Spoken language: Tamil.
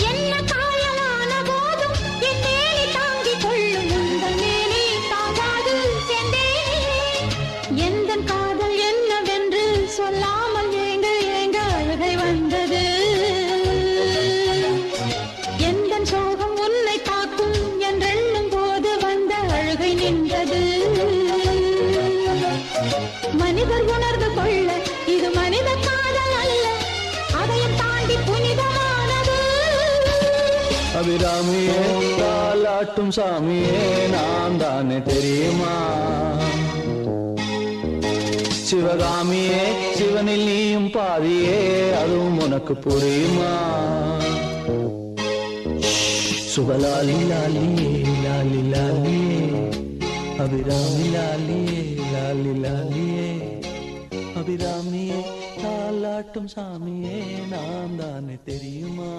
என்ன காயலான போதும் என் மேனி தாங்கிக் கொள்ளும் உங்கள் மேனி தாங்காது சென்றேனே. எந்தன் காதல் என்னவென்று சொல்லாமல் ஏங்க ஏங்க அழுகை வந்தது. எந்தன் சோகம் உன்னை தாக்கும் என்றெண்ணும் போது வந்த அழுகை நின்றது. மனிதர் உணர்ந்து கொள்ள இது மனித காதல் அல்ல, அதையும் தாண்டி புனிதமானது. அபிராமியே தாலாட்டும் சாமியே நான் தானே தெரியுமா? சிவகாமியே சிவனில் நீயும் பாதியே அதுவும் உனக்கு புரியுமா? சுபலாலி லாலியே லாலி லாலியே அபிராமி லாலியே லாலி லாலியே அபிராமியே தாலாட்டும் சாமியே நான் தானே தெரியுமா?